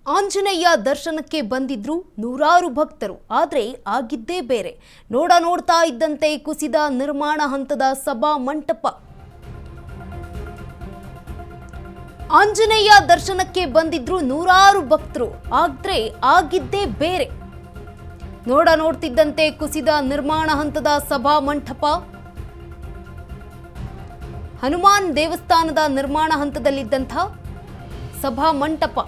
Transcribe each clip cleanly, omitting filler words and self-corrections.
ಆಂಜನೇಯ ದರ್ಶನಕ್ಕೆ ಬಂದಿದ್ರು ನೂರಾರು ಭಕ್ತರು. ಆದರೆ ಆಗಿದ್ದೇ ಬೇರೆ. ನೋಡ್ತಾ ಇದ್ದಂತೆ ಕುಸಿದ ನಿರ್ಮಾಣ ಹಂತದ ಸಭಾ ಮಂಟಪ. ಆಂಜನೇಯ ದರ್ಶನಕ್ಕೆ ಬಂದಿದ್ರು ನೂರಾರು ಭಕ್ತರು. ಆದರೆ ಆಗಿದ್ದೇ ಬೇರೆ. ನೋಡ್ತಿದ್ದಂತೆ ಕುಸಿದ ನಿರ್ಮಾಣ ಹಂತದ ಸಭಾ ಮಂಟಪ. ಹನುಮಾನ್ ದೇವಸ್ಥಾನದ ನಿರ್ಮಾಣ ಹಂತದಲ್ಲಿದ್ದಂಥ ಸಭಾ ಮಂಟಪ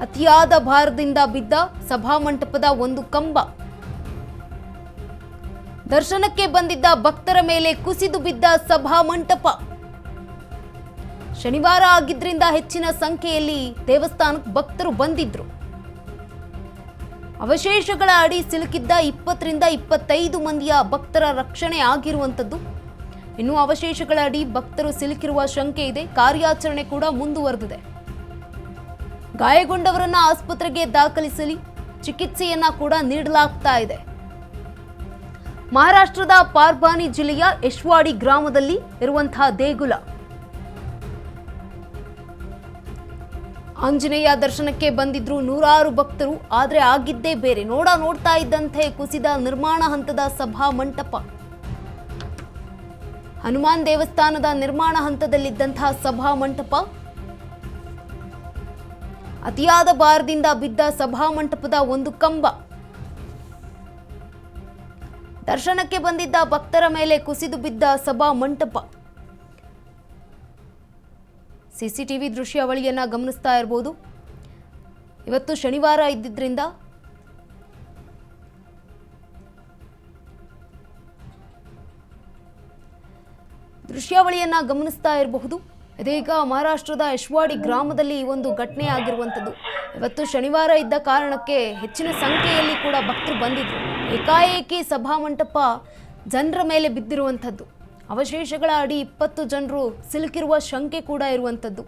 ಅತಿಯಾದ ಭಾರದಿಂದ ಬಿದ್ದ ಸಭಾ ಮಂಟಪದ ಒಂದು ಕಂಬ. ದರ್ಶನಕ್ಕೆ ಬಂದಿದ್ದ ಭಕ್ತರ ಮೇಲೆ ಕುಸಿದು ಬಿದ್ದ ಸಭಾ ಮಂಟಪ. ಶನಿವಾರ ಆಗಿದ್ರಿಂದ ಹೆಚ್ಚಿನ ಸಂಖ್ಯೆಯಲ್ಲಿ ದೇವಸ್ಥಾನಕ್ಕೆ ಭಕ್ತರು ಬಂದಿದ್ರು. ಅವಶೇಷಗಳ ಅಡಿ ಸಿಲುಕಿದ್ದ 20 ರಿಂದ 25 ಮಂದಿಯ ಭಕ್ತರ ರಕ್ಷಣೆ ಆಗಿರುವಂಥದ್ದು. ಇನ್ನು ಅವಶೇಷಗಳ ಅಡಿ ಭಕ್ತರು ಸಿಲುಕಿರುವ ಶಂಕೆ ಇದೆ. ಕಾರ್ಯಾಚರಣೆ ಕೂಡ ಮುಂದುವರೆದಿದೆ. ಗಾಯಗೊಂಡವರನ್ನ ಆಸ್ಪತ್ರೆಗೆ ದಾಖಲಿಸಲಿ ಚಿಕಿತ್ಸೆಯನ್ನ ಕೂಡ ನೀಡಲಾಗ್ತಾ ಇದೆ. ಮಹಾರಾಷ್ಟ್ರದ ಪಾರ್ಬಾನಿ ಜಿಲ್ಲೆಯ ಯಶ್ವಾಡಿ ಗ್ರಾಮದಲ್ಲಿ ಇರುವಂತಹ ದೇಗುಲ. ಆಂಜನೇಯ ದರ್ಶನಕ್ಕೆ ಬಂದಿದ್ರು ನೂರಾರು ಭಕ್ತರು. ಆದರೆ ಆಗಿದ್ದೇ ಬೇರೆ. ನೋಡ್ತಾ ಇದ್ದಂತೆ ಕುಸಿದ ನಿರ್ಮಾಣ ಹಂತದ ಸಭಾ ಮಂಟಪ. ಹನುಮಾನ್ ದೇವಸ್ಥಾನದ ನಿರ್ಮಾಣ ಹಂತದಲ್ಲಿದ್ದಂತಹ ಸಭಾ ಮಂಟಪ ಅತಿಯಾದ ಭಾರದಿಂದ ಬಿದ್ದ ಸಭಾ ಮಂಟಪದ ಒಂದು ಕಂಬ. ದರ್ಶನಕ್ಕೆ ಬಂದಿದ್ದ ಭಕ್ತರ ಮೇಲೆ ಕುಸಿದು ಬಿದ್ದ ಸಭಾ ಮಂಟಪ. ಸಿಸಿಟಿವಿ ದೃಶ್ಯಾವಳಿಯನ್ನ ಗಮನಿಸ್ತಾ ಇರಬಹುದು. ಇವತ್ತು ಶನಿವಾರ ಇದ್ದಿದ್ರಿಂದ ದೃಶ್ಯಾವಳಿಯನ್ನ ಗಮನಿಸ್ತಾ ಇರಬಹುದು. ಇದೀಗ ಮಹಾರಾಷ್ಟ್ರದ ಯಶ್ವಾಡಿ ಗ್ರಾಮದಲ್ಲಿ ಒಂದು ಘಟನೆ ಆಗಿರುವಂಥದ್ದು. ಇವತ್ತು ಶನಿವಾರ ಇದ್ದ ಕಾರಣಕ್ಕೆ ಹೆಚ್ಚಿನ ಸಂಖ್ಯೆಯಲ್ಲಿ ಕೂಡ ಭಕ್ತರು ಬಂದಿದ್ರು. ಏಕಾಏಕಿ ಸಭಾ ಮಂಟಪ ಜನರ ಮೇಲೆ ಬಿದ್ದಿರುವಂಥದ್ದು. ಅವಶೇಷಗಳ ಅಡಿ 20 ಜನರು ಸಿಲುಕಿರುವ ಶಂಕೆ ಕೂಡ ಇರುವಂಥದ್ದು.